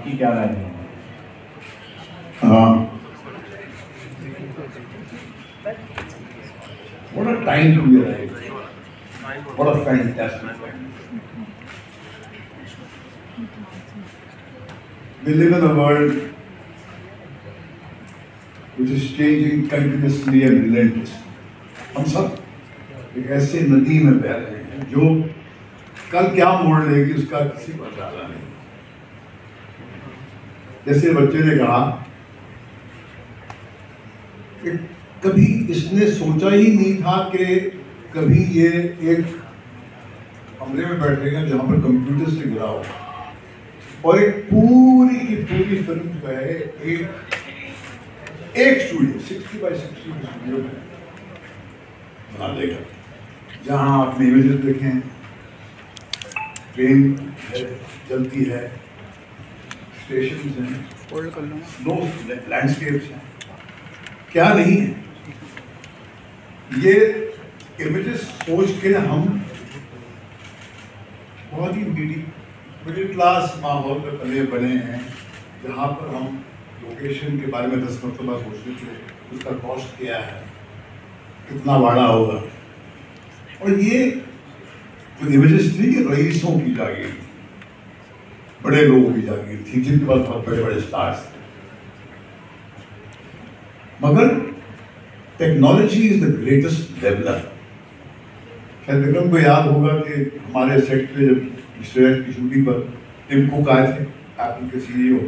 आपकी क्या राय है? What a time to be alive. What a fantastic time. We live in a world which is changing continuously and relentlessly. हम सब एक ऐसे नदी में बह रहे हैं जो कल क्या मोड़ लेगी उसका किसी को अंदाजा नहीं। जैसे बच्चे ने कहा कि कभी इसने सोचा ही नहीं था कि कभी ये एक कमरे में बैठेगा जहां पर कंप्यूटर से घिरा होगा और एक पूरी की पूरी फिल्म जो है एक स्टूडियो 60 बाय 60 स्टूडियो में बना देगा, जहां आपने इमेजेस देखें, ट्रेन है चलती है, स्टेशन हैं, स्नो लैंडस्केप्स हैं, क्या नहीं है। ये इमेजेस सोच के हम बहुत ही मिडिल क्लास माहौल में पले बने हैं, जहाँ पर हम लोकेशन के बारे में 10 मरतबा सोचते थे उसका कॉस्ट क्या है, कितना भाड़ा होगा। और ये जो इमेजेस थी ये रईसों की जागीर थी, बड़े लोगों की जागीर थी जिनके पास बहुत बड़े बड़े स्टार्स थे। मगर technology is the greatest leveller. शायद विक्रम को याद होगा कि हमारे सेट पे जब स्टेट की शूटिंग पर टिम कुक आए थे, एप्पल के सीईओ,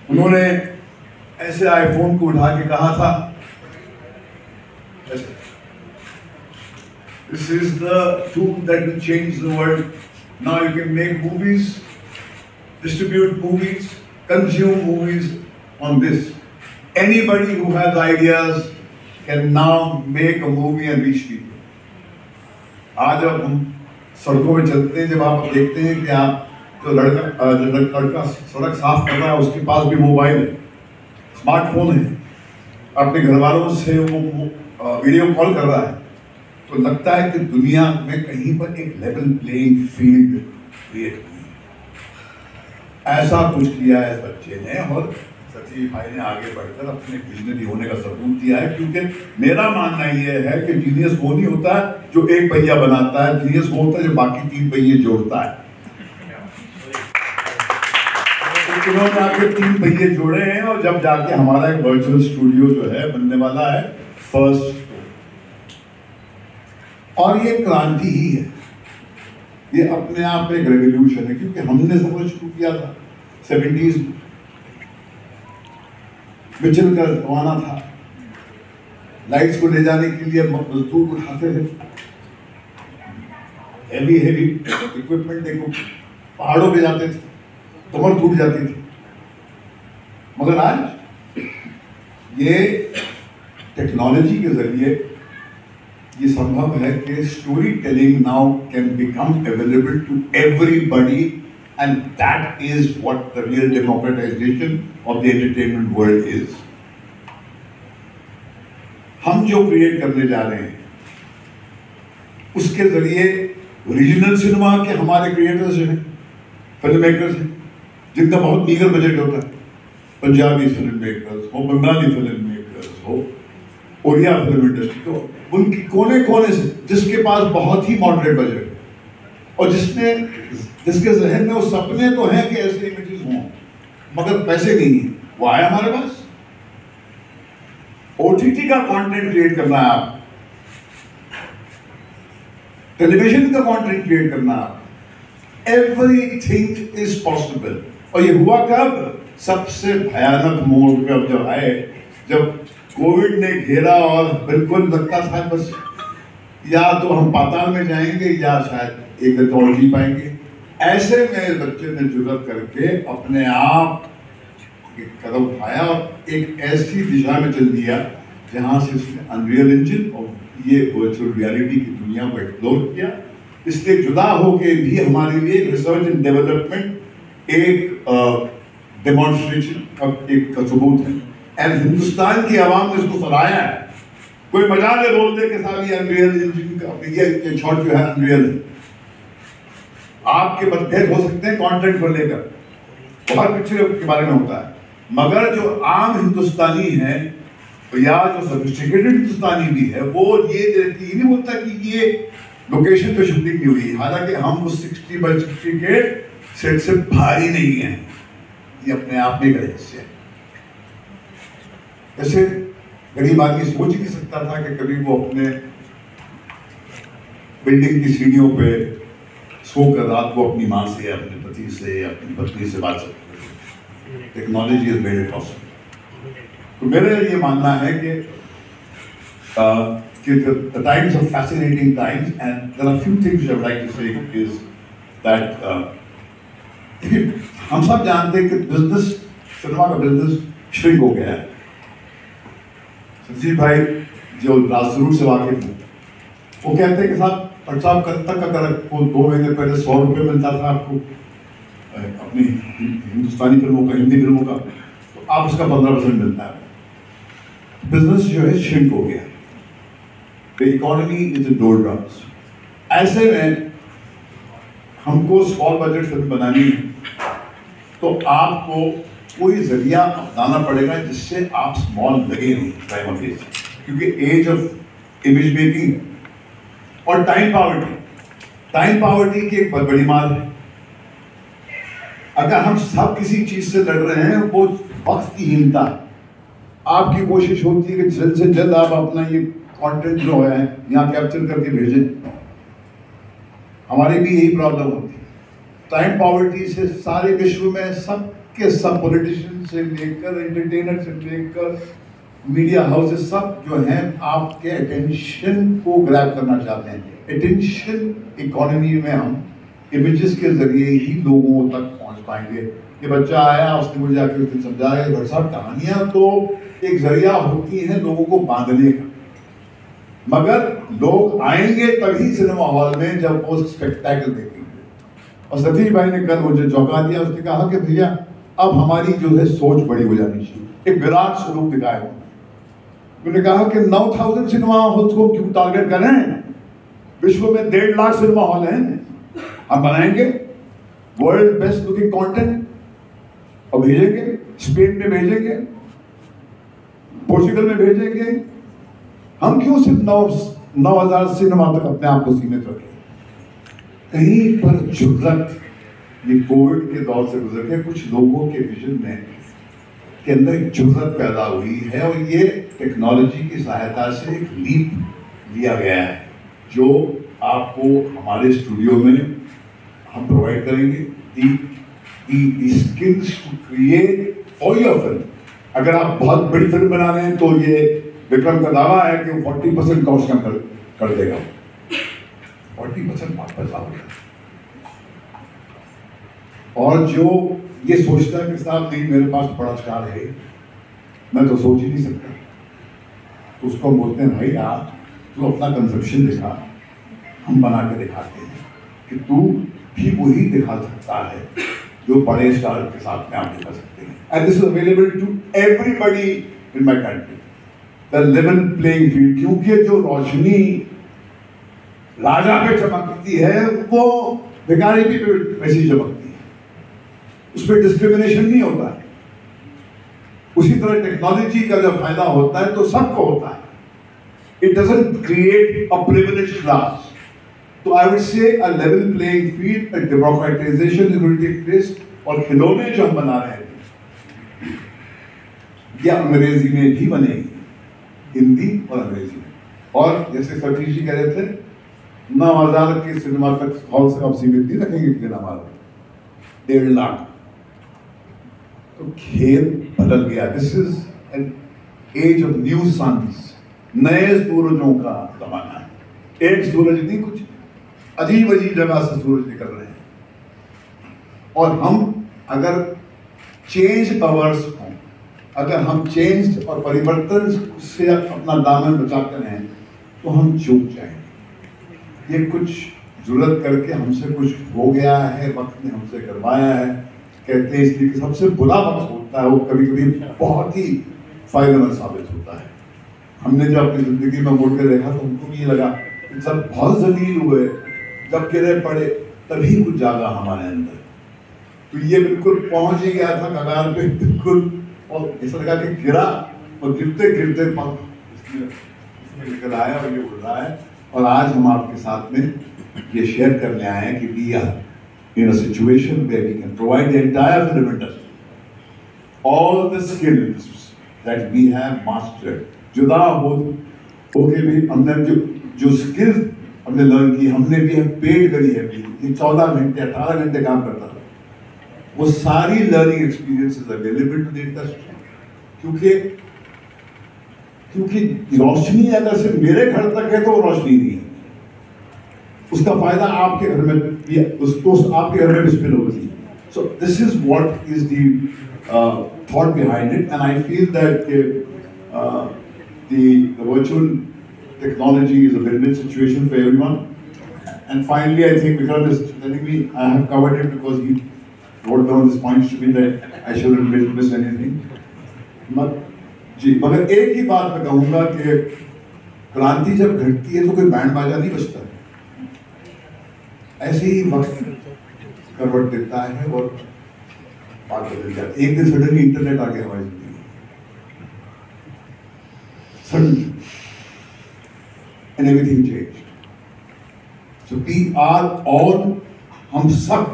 उन्होंने ऐसे आईफोन को उठा के कहा था, this is the tool that will change the world, now you can make movies, distribute movies, consume movies on this. Anybody who has ideas can now make a movie and reach people. आज जब हम सड़कों में चलते हैं, जब आप देखते हैं कि आप जो लड़का सड़क साफ कर रहा है उसके पास भी मोबाइल है, स्मार्टफोन है, अपने घर वालों से वो वीडियो कॉल कर रहा है, तो लगता है कि दुनिया में कहीं पर एक लेवल प्लेइंग फील्ड क्रिएट हुई। ऐसा कुछ किया है इस बच्चे ने और सतीश भाई ने आगे बढ़कर अपने विजनरी होने का सबूत दिया है। क्योंकि मेरा मानना यह है कि जीनियस वो नहीं होता जो एक पहिया बनाता है, जीनियस वो होता है जो बाकी 3 पहिए जोड़ता है। तो उन्होंने आके 3 पहिए जोड़े हैं और जब जाके हमारा एक वर्चुअल स्टूडियो जो है बनने वाला है फर्स्ट, और ये क्रांति ही है, ये अपने आप एक रेवोल्यूशन है। क्योंकि हमने सब कुछ शुरू किया था 70s, मिचेल का जमाना था, लाइट्स को ले जाने के लिए मजदूर उठाते थे, हेवी इक्विपमेंट, देखो पहाड़ों पे जाते थे, कमर टूट जाती थी। मगर आज ये टेक्नोलॉजी के जरिए ये संभव है कि story telling now can become available to everybody, and that is what the real democratization of the entertainment world is. हम जो क्रिएट करने जा रहे हैं उसके जरिए रीजनल सिनेमा के हमारे क्रिएटर्स हैं, फिल्म मेकर्स हैं, जिनका बहुत मीगर बजट होता है, पंजाबी फिल्म मेकर्स हो, बंगाली फिल्म मेकर्स हो, ओडिया फिल्म इंडस्ट्री हो, उनकी कोने कोने से जिसके पास बहुत ही मॉडरेट बजट और जिसके जहन में वो सपने तो हैं कि ऐसे इमेजेस हों मगर पैसे नहीं है, वो आया हमारे पास। ओटीटी का कंटेंट क्रिएट करना है, आप टेलीविजन का कंटेंट क्रिएट करना है, आप एवरीथिंग इज पॉसिबल। और ये हुआ कब? सबसे भयानक मोड़ पे जब आए, जब कोविड ने घेरा और बिल्कुल लगता था बस या तो हम पाताल में जाएंगे या शायद एक दिन और जी पाएंगे। ऐसे में बच्चे ने जुर्रत करके अपने आप एक कदम उठाया और एक ऐसी दिशा में चल दिया जहां से उसने अनरियल इंजन और ये वर्चुअल रियलिटी की दुनिया को एक्सप्लोर किया। इसलिए जुदा होके भी हमारे लिए रिसर्च एंड डेवलपमेंट एक डेमोन्स्ट्रेशन एक सबूत है। एंड हिंदुस्तान की आवाम ने इसको सराहाया है। कोई मजाक है बोल दे के साथ ये अनरियल इंजन का ये शॉट जो है अनरियल है। आपके मतभेद हो सकते हैं कंटेंट को लेकर, बहुत पिक्चर के बारे में होता है, मगर जो आम हिंदुस्तानी है या जो सोफिस्टिकेटेड हिंदुस्तानी भी है वो ये नहीं बोलता कि ये लोकेशन पे शूटिंग नहीं हुई, हालांकि हम उस 60x60 के सेट से भारी नहीं हैं, ये अपने आप में एक रहस्य है। ऐसे गरीब आदमी सोच ही नहीं सकता था कि कभी वो अपने बिल्डिंग की सीढ़ियों पे सोकर रात को अपनी माँ से, अपने पति से, अपनी पत्नी से बात सकते हैं। Technology is made it possible. तो मेरा ये मानना है कि the times are fascinating times, and there are few things I would like to say is that हम सब जानते हैं कि बिजनेस, सिनेमा का बिजनेस श्रिंक हो गया है। संजीव भाई जो ग्रासरूट से वाकिफ हैं, वो कहते हैं कि साहब कब तक अगर आपको 2 महीने पहले 100 रुपये मिलता था आपको अपनी हिंदुस्तानी फिल्मों का, हिंदी फिल्मों का, तो आप उसका 15% मिलता है। बिजनेस जो है श्रिंक हो गया, द इकोनॉमी इज इन डोल्ड्रम्स। ऐसे में हमको स्मॉल बजट फिल्म बनानी है तो आपको कोई जरिया अपनाना पड़ेगा जिससे आप स्मॉल लगे नहीं प्राइम फेस, क्योंकि एज ऑफ इमेज मेकिंग और टाइम पावर्टी की एक बहुत बड़ी मार है। अगर हम सब किसी चीज से लड़ रहे हैं, वो वक्त की हीनता, आपकी कोशिश होती है कि जल्द से जल्द आप अपना ये कंटेंट जो है यहाँ कैप्चर करके भेजें। हमारी भी यही प्रॉब्लम होती है, टाइम पावर्टी से सारे विश्व में सब के सब पॉलिटिशियन से लेकर एंटरटेनर से लेकर मीडिया हाउसेस सब जो हैं आपके अटेंशन को ग्रैब करना चाहते हैं। अटेंशन इकोनॉमी में हम इमेजेस के जरिए ही लोगों तक पहुंच पाएंगे। ये बच्चा आया, उसने मुझे आके उस दिन समझाया, भाई साहब कहानियां तो एक जरिया होती हैं लोगों को बांधने का, मगर लोग आएंगे तभी सिनेमा हॉल में जब वो स्पेक्टेकल देखेंगे। और सतीश भाई ने कल मुझे चौंका दिया, उसने कहा कि भैया अब हमारी जो है सोच बड़ी हो जानी चाहिए, एक विराट स्वरूप दिखाया। उन्होंने कहा कि 9,000 सिनेमा हॉल्स को क्यों टारगेट कर रहे हैं, विश्व में 1.5 लाख सिनेमा हॉल हैं, हम बनाएंगे वर्ल्ड बेस्ट लुकिंग कंटेंट और भेजेंगे, स्पेन में भेजेंगे, पोर्चुगल में भेजेंगे। हम क्यों सिर्फ 9,000 सिनेमा तक अपने आप को सीमित रखें? कहीं पर जुर्रत, ये कोविड के दौर से गुजर के कुछ लोगों के विजन में के अंदर एक जुर्रत पैदा हुई है, और ये टेक्नोलॉजी की सहायता से एक लीप लिया गया है जो आपको हमारे स्टूडियो में हम प्रोवाइड करेंगे। The skills to create for your film. अगर आप बहुत बड़ी फिल्म बना रहे हैं तो ये विक्रम का दावा है कि 40% कॉस्ट कम कर देगा। 40% वापस आओगे। और जो ये सोचता है कि साहब नहीं मेरे पास बड़ा स्टार है, मैं तो सोच ही नहीं सकता, तो उसको बोलते हैं भाई आप तू अपना कंसेप्शन दिखा, हम बना के दिखाते हैं कि तू भी वही दिखा सकता है जो बड़े स्टार के साथ में आप दिखा सकते हैं। And this is available to everybody in my country, the level playing field. क्योंकि जो रोशनी राजा पे चमकती है वो भिखारी भी वैसी चमकती है, उसमें डिस्क्रिमिनेशन नहीं होता है। उसी तरह टेक्नोलॉजी का जब फायदा होता है तो सबको होता है। It doesn't create a privileged class. तो I would say a level playing field, a democratization is going to take place. और खिलौने जो हम बना रहे हैं ये अंग्रेजी में भी बनेगी, हिंदी और अंग्रेजी में। और जैसे सतीश जी कह रहे थे 9,000 के सिनेमा तक हॉल से आप सीमित नहीं रखेंगे, लेकिन हमारा 1.5 लाख। तो खेल बदल गया। This is an age of new suns, नए सूरजों का जमाना है। एक सूरज नहीं, कुछ अजीब अजीब जगह से सूरज निकल रहे हैं। और हम अगर चेंज अवर्स हों, अगर हम चेंज और परिवर्तन से अपना दामन बचाते रहें तो हम चूक जाएंगे। ये कुछ जुर्रत करके हमसे कुछ हो गया है, वक्त ने हमसे करवाया है, कहते हैं इसलिए कि सबसे बुरा वक्त होता है वो कभी कभी बहुत ही फायदेमंद साबित होता है। हमने जब अपनी जिंदगी में मुड़ के देखा तो हमको भी ये लगा कि सब बहुत जलील हुए, जब गिरे पड़े तभी कुछ जागा हमारे अंदर। तो ये बिल्कुल पहुंच ही गया था कगार पे बिल्कुल, और ऐसा लगा कि गिरा, और गिरते गिरते इसमें निकल आया और ये उड़ रहा है। और आज हम आपके साथ में ये शेयर करने आए हैं कि we are in a situation where we can provide the entire film industry all the skills that we have mastered. जुदा होके भी हमने जो स्किल्स हमने लर्न की, हमने भी पेड करी है भी, ये 14 घंटे 18 घंटे काम करता था, वो सारी learning experiences available to the industry. क्योंकि रोशनी अगर सिर्फ मेरे घर तक है तो वो रोशनी नहीं है, उसका फायदा आपके घर में भी, उसको आपके घर में भी स्पिल होती है। So this is what is the thought behind it, and I feel that the virtual technology is a win-win situation for everyone. And finally, I think Vikram is telling me I have covered it because he wrote down these points to me that I shouldn't miss anything. जी, मगर एक ही बात मैं कहूँगा कि क्रांति जब घटती है तो कोई बैंड बाजा नहीं बजता है, ऐसे ही वक्त करवट देता है और बात बदल जाती है। एक दिन सडनली इंटरनेट आ गया हमारी जिंदगी, suddenly, and everything changed. So we are all, हम सब,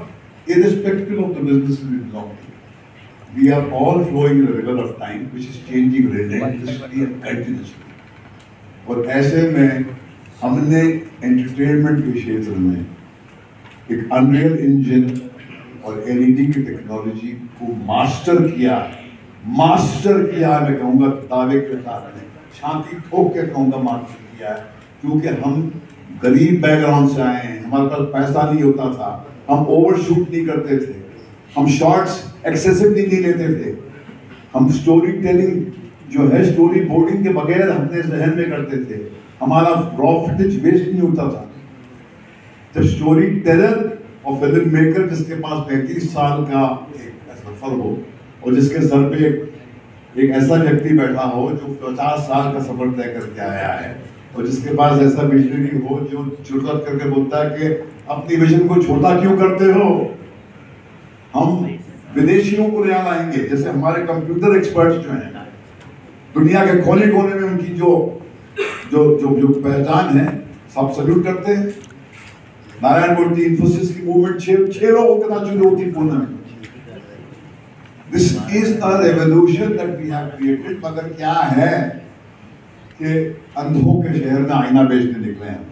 irrespective of the businesses we belong to, we are all flowing in a river of time which is changing relentlessly and continuously. और ऐसे में हमने entertainment के क्षेत्र में एक अनरियल इंजन और एलईडी की टेक्नोलॉजी को मास्टर किया, मैं कहूँगा दावे के साथ में, छाती ठोक के कहूँगा मास्टर किया है, क्योंकि हम गरीब बैकग्राउंड से आए हैं, हमारे पास पैसा नहीं होता था, हम ओवरशूट नहीं करते थे, हम शॉर्ट्स एक्सेसिवली नहीं लेते थे, हम स्टोरी टेलिंग जो है स्टोरी बोर्डिंग के बगैर अपने जहन में करते थे, हमारा रॉ फुटेज वेस्ट नहीं होता था। जब स्टोरी टेलर और फिल्म मेकर जिसके पास 35 साल का एक सफर हो और जिसके सर पे एक ऐसा व्यक्ति बैठा हो जो 50 साल का सफर तय करके आया है, और जिसके पास ऐसा विजनरी हो जो जुर्रत करके बोलता है कि अपनी विजन को छोटा क्यों करते हो, हम विदेशियों को नया लाएंगे। जैसे हमारे कंप्यूटर एक्सपर्ट्स जो हैं दुनिया के कोने कोने में, उनकी जो जो जो जो पहचान है, सब सल्यूट करते हैं। नारायण मूर्ति, इन्फोसिस की मूवमेंट 6 लोगों के साथ शुरू होती पुणे में। This is a revolution that we have created, मगर क्या है कि अंधों के शहर में आईना बेचने निकले हैं।